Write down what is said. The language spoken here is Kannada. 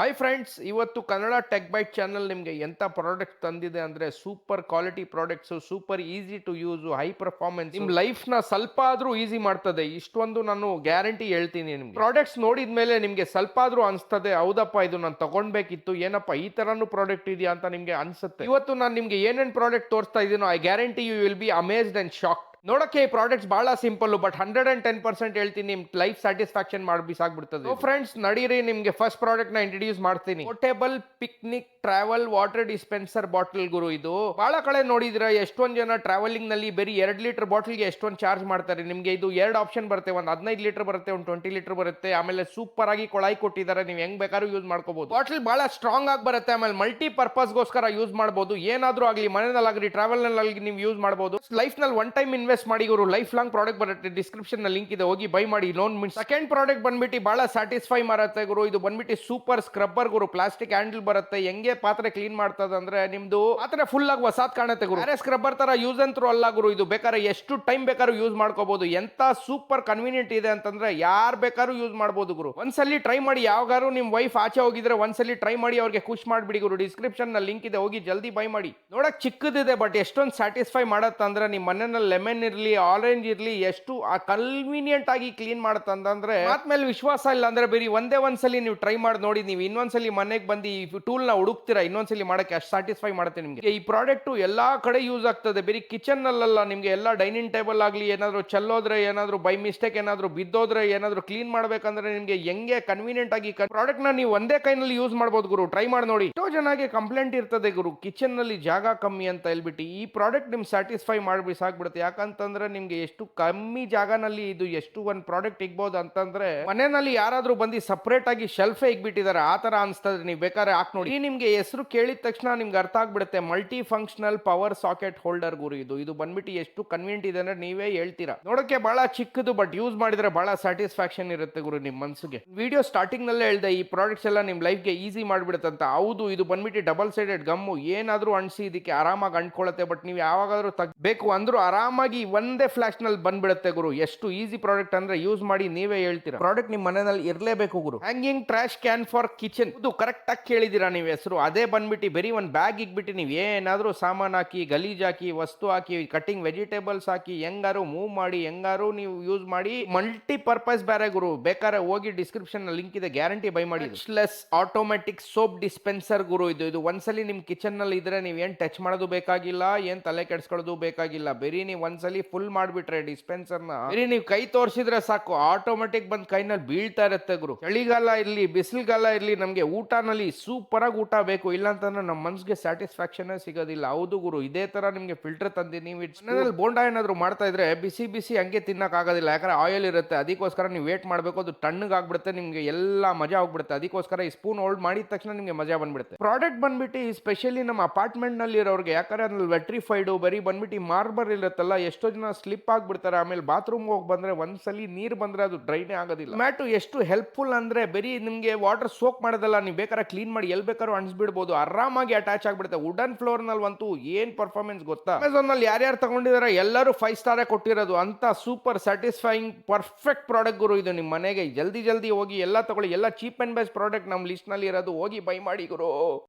ಹಾಯ್ ಫ್ರೆಂಡ್ಸ್, ಇವತ್ತು ಕನ್ನಡ ಟೆಕ್ ಬೈಟ್ ಚಾನಲ್ ನಿಮಗೆ ಎಂಥ ಪ್ರಾಡಕ್ಟ್ ತಂದಿದೆ ಅಂದರೆ super quality products, super easy to use, high performance, ನಿಮ್ಮ ಲೈಫ್ನ ಸ್ವಲ್ಪ ಆದರೂ ಈಸಿ ಮಾಡ್ತದೆ. ಇಷ್ಟೊಂದು ನಾನು ಗ್ಯಾರಂಟಿ ಹೇಳ್ತೀನಿ. ನಿಮ್ಗೆ ಪ್ರಾಡಕ್ಟ್ಸ್ ನೋಡಿದ ಮೇಲೆ ನಿಮಗೆ ಸ್ವಲ್ಪ ಆದರೂ ಅನಿಸ್ತದೆ, ಹೌದಪ್ಪ ಇದು ನಾನು ತಗೊಳ್ಬೇಕಿತ್ತು, ಏನಪ್ಪ ಈ ಥರನೂ ಪ್ರಾಡಕ್ಟ್ ಇದೆಯಾ ಅಂತ ನಿಮಗೆ ಅನ್ಸುತ್ತೆ. ಇವತ್ತು ನಾನು ನಿಮಗೆ ಏನೇನು ಪ್ರಾಡಕ್ಟ್ ತೋರಿಸ್ತಾ ಇದ್ದೀನೋ, I guarantee you will be amazed and shock. ನೋಡಕ್ಕೆ ಈ ಪ್ರಾಡಕ್ಟ್ಸ್ ಬಹಳ ಸಿಂಪಲ್, ಬಟ್ 110% ಹೇಳ್ತೀನಿ, ನಿಮ್ ಲೈಫ್ ಸ್ಯಾಟಿಸ್ಫ್ಯಾಕ್ಷನ್ ಮಾಡಿ ಬಿಸಾಕ್ಬಿಡ್ತದೆ. ಫ್ರೆಂಡ್ಸ್ ನಡೀರಿ, ನಿಮ್ಗೆ ಫಸ್ಟ್ ಪ್ರಾಡಕ್ಟ್ ನ ಇಂಟ್ರೊಡ್ಯೂಸ್ ಮಾಡ್ತೀನಿ. Portable picnic travel water dispenser bottle ಗುರು. ಇದು ಬಹಳ ಕಡೆ ನೋಡಿದ್ರ, ಎಷ್ಟೊಂದ್ ಜನ ಟ್ರಾವೆಲಿಂಗ್ ನಲ್ಲಿ ಬರೀ 2 ಲೀಟರ್ ಬಾಟಲ್ಗೆ ಎಷ್ಟೊಂದು ಚಾರ್ಜ್ ಮಾಡ್ತಾರೆ. ನಿಮ್ಗೆ ಇದು 2 ಆಪ್ಷನ್ ಬರುತ್ತೆ, ಒಂದು 15 ಲೀಟರ್ ಬರುತ್ತೆ, ಒಂದು 20 ಲೀಟರ್ ಬರುತ್ತೆ. ಆಮೇಲೆ ಸೂಪರ್ ಆಗಿ ಕೊಳಾಯಿ ಕೊಟ್ಟಿದ್ದಾರೆ, ನೀವು ಹೆಂಗ್ ಬೇಕಾದ್ರೂ ಯೂಸ್ ಮಾಡ್ಕೋಬಹುದು. ಬಾಟಲ್ ಬಹಳ ಸ್ಟ್ರಾಂಗ್ ಆಗಿ ಬರುತ್ತೆ. ಆಮೇಲೆ ಮಲ್ಟಿ ಪರ್ಪಸ್ ಗೋಸ್ಕರ ಯೂಸ್ ಮಾಡಬಹುದು. ಏನಾದ್ರೂ ಆಗಲಿ, ಮನೆಯಲ್ಲಾಗಲಿ ಟ್ರಾವೆಲ್ ನಲ್ಲಿ ನೀವು ಯೂಸ್ ಮಾಡಬಹುದು. ಲೈಫ್ ನಲ್ಲಿ ಒನ್ ಟೈಮ್ ಇನ್ವೆಸ್ಟ್ ಮಾಡಿ ಗುರು, ಲೈಫ್ ಲಾಂಗ್ ಪ್ರಾಡಕ್ಟ್ ಬರುತ್ತೆ. ಡಿಸ್ಕ್ರಿಪ್ಷನ್ ನಲ್ಲಿ ಲಿಂಕ್ ಇದೆ, ಹೋಗಿ ಬೈ ಮಾಡಿ. ಸೆಕೆಂಡ್ ಪ್ರಾಡಕ್ಟ್ ಬಂದ್ಬಿಟ್ಟು ಬಹಳ ಸ್ಯಾಟಿಸ್ಫೈ ಮಾಡುತ್ತೆ ಗುರು. ಇದು ಬಂದ್ಬಿಟ್ಟು ಸೂಪರ್ ಸ್ಕ್ರಬ್ಬರ್ ಗುರು. ಪ್ಲಾಸ್ಟಿಕ್ ಹ್ಯಾಂಡಲ್ ಬರುತ್ತೆ. ಹೆಂಗೆ ಪಾತ್ರೆ ಕ್ಲೀನ್ ಮಾಡ್ತದ ಅಂದ್ರೆ, ನಿಮ್ದು ಪಾತ್ರೆ ಫುಲ್ ಆಗಿ ಹೊಸಾದ್ ಕಾಣುತ್ತೆ ಗುರು. ಬೇರೆ ಸ್ಕ್ರಬ್ಬರ್ ತರ ಯೂಸ್ ಅಂತೂ ಅಲ್ಲ ಗುರು. ಇದು ಬೇಕಾದ್ರೆ ಎಷ್ಟು ಟೈಮ್ ಬೇಕಾದ್ರೂ ಯೂಸ್ ಮಾಡ್ಕೋಬಹುದು. ಎಂತ ಸೂಪರ್ ಕನ್ವೀನಿಯಂಟ್ ಇದೆ ಅಂತಂದ್ರೆ, ಯಾರು ಬೇಕಾದ್ರೂ ಯೂಸ್ ಮಾಡಬಹುದು ಗುರು. ಒಂದ್ಸಲಿ ಟ್ರೈ ಮಾಡಿ. ಯಾವಾಗಾರು ನಿಮ್ ವೈಫ್ ಆಚೆ ಹೋಗಿದ್ರೆ ಒಂದ್ಸಲಿ ಟ್ರೈ ಮಾಡಿ, ಅವ್ರಿಗೆ ಖುಷ್ ಮಾಡ್ಬಿಡಿ ಗುರು. ಡಿಸ್ಕ್ರಿಪ್ಷನ್ ನಲ್ಲಿ ಲಿಂಕ್ ಇದೆ, ಹೋಗಿ ಜಲ್ದಿ ಬೈ ಮಾಡಿ. ನೋಡಕ್ ಚಿಕ್ಕದಿದೆ, ಬಟ್ ಎಷ್ಟೊಂದು ಸ್ಯಾಟಿಸ್ಫೈ ಮಾಡತ್ತಂದ್ರೆ, ನಿಮ್ ಮನೆಯಲ್ಲಿ ಲೆಮನ್ ಇರ್ಲಿ, ಆರೆಂಜ್ ಇರ್ಲಿ, ಎಷ್ಟು ಕನ್ವೀನಿಯಂಟ್ ಆಗಿ ಕ್ಲೀನ್ ಮಾಡುತ್ತೆ ಅಂತಂದ್ರೆ, ಆದ್ಮೇಲೆ ವಿಶ್ವಾಸ ಇಲ್ಲ ಅಂದ್ರೆ ಬೇರೆ ಒಂದ್ಸಲಿ ನೀವು ಟ್ರೈ ಮಾಡಿ ನೋಡಿ. ನೀವು ಇನ್ನೊಂದ್ಸಲಿ ಮನೆಗೆ ಬಂದು ಈ ಟೂಲ್ ನ ಹುಡುಕ್ತೀರಾ, ಇನ್ನೊಂದ್ಸಲಿ ಮಾಡಕ್ಕೆ ಅಷ್ಟು ಸ್ಯಾಟಿಸ್ಫೈ ಮಾಡುತ್ತೆ ನಿಮ್ಗೆ. ಈ ಪ್ರಾಡಕ್ಟ್ ಎಲ್ಲಾ ಕಡೆ ಯೂಸ್ ಆಗ್ತದೆ, ಬರೀ ಕಿಚನ್ ನಲ್ಲ. ನಿಮ್ಗೆ ಎಲ್ಲ ಡೈನಿಂಗ್ ಟೇಬಲ್ ಆಗ್ಲಿ, ಏನಾದ್ರು ಚೆಲ್ಲೋದ್ರೆ, ಏನಾದ್ರು ಬೈ ಮಿಸ್ಟೇಕ್ ಏನಾದ್ರು ಬಿದ್ದೋದ್ರೆ, ಏನಾದ್ರು ಕ್ಲೀನ್ ಮಾಡ್ಬೇಕಂದ್ರೆ, ನಿಮ್ಗೆ ಹೆಂಗೆ ಕನ್ವೀನಿಯಂಟ್ ಆಗಿ ಪ್ರಾಡಕ್ಟ್ ನ ನೀವು ಒಂದೇ ಕೈನಲ್ಲಿ ಯೂಸ್ ಮಾಡಬಹುದು ಗುರು. ಟ್ರೈ ಮಾಡಿ ನೋಡಿ. ಎಷ್ಟೋ ಜನಕ್ಕೆ ಕಂಪ್ಲೇಂಟ್ ಇರ್ತದೆ ಗುರು, ಕಿಚನ್ ನಲ್ಲಿ ಜಾಗ ಕಮ್ಮಿ ಅಂತ ಹೇಳ್ಬಿಟ್ಟು. ಈ ಪ್ರಾಡಕ್ಟ್ ನಿಮ್ ಸ್ಯಾಟಿಸ್ಫೈ ಮಾಡಿ ಸಾಕ್ಬಿಡುತ್ತೆ. ಯಾಕಂತಂದ್ರೆ ನಿಮ್ಗೆ ಎಷ್ಟು ಕಮ್ಮಿ ಜಾಗನಲ್ಲಿ ಇದು ಎಷ್ಟು ಒಂದು ಪ್ರಾಡಕ್ಟ್ ಇಗ್ಬಹುದು ಅಂತಂದ್ರೆ, ಮನೆಯಲ್ಲಿ ಯಾರಾದ್ರೂ ಬಂದು ಸಪರೇಟ್ ಆಗಿ ಶೆಲ್ಫೇ ಇಗ್ಬಿಟ್ಟಿದ್ದಾರೆ, ಆ ತರ ಅನ್ಸ್ತದೆ. ನೀವು ಬೇಕಾದ್ರೆ ಹಾಕ್ ನೋಡಿ. ಈ ನಿಮ್ಗೆ ಹೆಸರು ಕೇಳಿದ ತಕ್ಷಣ ನಿಮ್ಗೆ ಅರ್ಥ ಆಗ್ಬಿಡುತ್ತೆ. Multi functional power socket holder ಗುರು. ಇದು ಬಂದ್ಬಿಟ್ಟು ಎಷ್ಟು ಕನ್ವೀನಿಯಂಟ್ ಇದೆ ಅಂದ್ರೆ ನೀವೇ ಹೇಳ್ತೀರಾ. ನೋಡಕ್ಕೆ ಬಹಳ ಚಿಕ್ಕದು, ಬಟ್ ಯೂಸ್ ಮಾಡಿದ್ರೆ ಬಹಳ ಸ್ಯಾಟಿಸ್ಫ್ಯಾಕ್ಷನ್ ಇರುತ್ತೆ ಗುರು ನಿಮ್ ಮನ್ಸಿಗೆ. ವಿಡಿಯೋ ಸ್ಟಾರ್ಟಿಂಗ್ ನಲ್ಲೇ ಹೇಳ್ದೆ, ಈ ಪ್ರಾಡಕ್ಟ್ಸ್ ಎಲ್ಲ ನಿಮ್ ಲೈಫ್ಗೆ ಈಸಿ ಮಾಡ್ಬಿಡುತ್ತೆ ಅಂತ. ಹೌದು, ಇದು ಬಂದ್ಬಿಟ್ಟು ಡಬಲ್ ಸೈಡೆಡ್ ಗಮ್ಮು. ಏನಾದ್ರೂ ಅಣಿಸಿ ಇದಕ್ಕೆ ಆರಾಮಾಗಿ ಅಂಟ್ಕೊಳ್ಳುತ್ತೆ. ಬಟ್ ನೀವು ಯಾವಾಗಾದ್ರೂ ಬೇಕು ಅಂದ್ರೂ ಆರಾಮಾಗಿ ಒಂದೇ ಫ್ಲಾಶ್ ನಲ್ಲಿ ಬಂದ್ಬಿಡುತ್ತೆ ಗುರು. ಎಷ್ಟು ಈಸಿ ಪ್ರಾಡಕ್ಟ್ ಅಂದ್ರೆ, ಯೂಸ್ ಮಾಡಿ ನೀವೇ ಹೇಳ್ತೀರಾ. ಪ್ರಾಡಕ್ಟ್ ನಿಮ್ ಮನೆಯಲ್ಲಿ ಇರ್ಲೇಬೇಕು ಗುರು. Hanging trash can for kitchen. ಇದು ಕರೆಕ್ಟ್ ಆಗಿ ಕೇಳಿದಿರಾ ನೀವು ಹೆಸರು. ಅದೇ ಬಂದ್ಬಿಟ್ಟು ಬರೀ ಒಂದು ಬ್ಯಾಗ್ ಇಟ್ಬಿಟ್ಟು ನೀವು ಏನಾದ್ರೂ ಸಾಮಾನ್ ಹಾಕಿ, ಗಲೀಜ್ ಹಾಕಿ, ವಸ್ತು ಹಾಕಿ, ಕಟಿಂಗ್ ವೆಜಿಟೇಬಲ್ಸ್ ಹಾಕಿ, ಹೆಂಗಾರು ಮೂವ್ ಮಾಡಿ, ಹೆಂಗಾರು ನೀವು ಯೂಸ್ ಮಾಡಿ. ಮಲ್ಟಿ ಪರ್ಪಸ್ ಬೇರೆ ಗುರು. ಬೇಕಾದ್ರೆ ಹೋಗಿ ಡಿಸ್ಕ್ರಿಪ್ಷನ್ ಲಿಂಕ್ ಇದೆ, ಗ್ಯಾರಂಟಿ ಬೈ ಮಾಡಿ. ಲೆಸ್ ಆಟೋಮೆಟಿಕ್ ಸೋಪ್ ಡಿಸ್ಪೆನ್ಸರ್ ಗುರು. ಇದು ಒಂದ್ಸಲಿ ನಿಮ್ ಕಿಚನ್ ನಲ್ಲಿ ಇದ್ರೆ ನೀವ್ ಏನ್ ಟಚ್ ಮಾಡೋದು ಬೇಕಾಗಿಲ್ಲ, ಏನ್ ತಲೆ ಕೆಡ್ಸ್ಕೊಳ್ಳೋದು ಬೇಕಾಗಿಲ್ಲ. ಬರೀ ನೀವು ಒಂದ್ಸಲಿ ಫುಲ್ ಮಾಡ್ಬಿಟ್ರೆ ಡಿಸ್ಪೆನ್ಸರ್ ನ, ಬರೀ ನೀವು ಕೈ ತೋರಿಸಿದ್ರೆ ಸಾಕು, ಆಟೋಮೆಟಿಕ್ ಬಂದ್ ಕೈನಲ್ಲಿ ಬೀಳ್ತಾ ಇರುತ್ತೆ ಗುರು. ಚಳಿಗಾಲ ಇರ್ಲಿ, ಬಿಸಿಲುಗಾಲ ಇರ್ಲಿ, ನಮ್ಗೆ ಊಟನಲ್ಲಿ ಸೂಪರ್ ಆಗಿ ಊಟ ಬೇಕು. ಇಲ್ಲ ಅಂತಂದ್ರೆ ನಮ್ಮ ಮನ್ಸಿಗೆ ಸ್ಯಾಟಿಸ್ಫ್ಯಾಕ್ಷನ್ ಸಿಗೋದಿಲ್ಲ. ಹೌದು ಗುರು, ಇದೇ ತರ ನಿಮ್ಗೆ ಫಿಲ್ಟರ್ ತಂದಿ ನೀವು ಬೋಂಡಾ ಏನಾದ್ರು ಮಾಡ್ತಾ ಇದ್ರೆ ಬಿಸಿ ಬಿಸಿ ಹಂಗೆ ತಿನ್ನಕ್ ಆಗೋದಿಲ್ಲ. ಯಾಕಂದ್ರೆ ಆಯಿಲ್ ಇರುತ್ತೆ. ಅದಕ್ಕೋಸ್ಕರ ನೀವು ವೇಟ್ ಮಾಡಬೇಕು. ಅದು ತಣ್ಣಗೆ ಆಗ್ಬಿಡುತ್ತೆ, ನಿಮ್ಗೆ ಎಲ್ಲ ಮಜಾ ಹೋಗ್ಬಿಡುತ್ತೆ. ಅದಕ್ಕೋಸ್ಕರ ಈ ಸ್ಪೂನ್ ಹೋಲ್ಡ್ ಮಾಡಿದ ತಕ್ಷಣ ನಿಮ್ಗೆ ಮಜಾ ಬಂದ್ಬಿಡುತ್ತೆ. ಪ್ರಾಡಕ್ಟ್ ಬಂದ್ಬಿಟ್ಟು ಸ್ಪೆಷಲಿ ನಮ್ಮ ಅಪಾರ್ಟ್ಮೆಂಟ್ ನಲ್ಲಿ ಇರೋರಿಗೆ, ಯಾಕಂದ್ರೆ ಅದ್ರಲ್ಲಿ ವೆಟ್ರಿಫೈಡ್ ಬರೀ ಬಂದ್ಬಿಟ್ಟು ಮಾರ್ಬರ್ ಇರುತ್ತಲ್ಲ, ಎಷ್ಟೋ ಜನ ಸ್ಲಿಪ್ ಆಗ್ಬಿಡ್ತಾರೆ. ಆಮೇಲೆ ಬಾತ್ರೂಮ್ ಹೋಗಿ ಬಂದ್ರೆ ಒಂದ್ಸಲಿ ನೀರ್ ಬಂದ್ರೆ ಅದು ಡ್ರೈನೇ ಆಗೋದಿಲ್ಲ. ಮ್ಯಾಟು ಎಷ್ಟು ಹೆಲ್ಪ್ಫುಲ್ ಅಂದ್ರೆ, ಬರೀ ನಿಮ್ಗೆ ವಾಟರ್ ಸೋಕ್ ಮಾಡೋದಲ್ಲ, ನೀವು ಬೇಕಾದ್ರೆ ಕ್ಲೀನ್ ಮಾಡಿ ಎಲ್ ಬೇಕಾದ್ರೂ ಅಣಿಸ್ಬಿಡ್ಬೋದು. ಆರಾಮಾಗಿ ಅಟ್ಯಾಚ್ ಆಗ್ಬಿಡುತ್ತೆ. ವುಡನ್ ಫ್ಲೋರ್ ನಲ್ಲಿ ಅಂತೂ ಏನ್ ಪರ್ಫಾರ್ಮೆನ್ಸ್ ಗೊತ್ತಾ. ಅಮೆಝಾನ್ ನಲ್ಲಿ ಯಾರ್ಯಾರು ತಗೊಂಡಿದ್ದಾರೆ ಎಲ್ಲರೂ 5 ಸ್ಟಾರ್ ಕೊಟ್ಟಿರೋದು ಅಂತ ಸೂಪರ್ ಸ್ಯಾಟಿಸ್ಫೈಯಿಂಗ್ ಪರ್ಫೆಕ್ಟ್ ಪ್ರಾಡಕ್ಟ್ ಗುರು. ಇದು ನಿಮ್ಮ ಮನೆಗೆ ಜಲ್ದಿ ಹೋಗಿ ಎಲ್ಲ ತಗೊಳ್ಳಿ. ಎಲ್ಲ ಚೀಪ್ ಅಂಡ್ ಬೆಸ್ಟ್ ಪ್ರಾಡಕ್ಟ್ ನಮ್ಮ ಲಿಸ್ಟ್ ನಲ್ಲಿ ಇರೋದು. ಹೋಗಿ ಬೈ ಮಾಡಿ ಗುರು.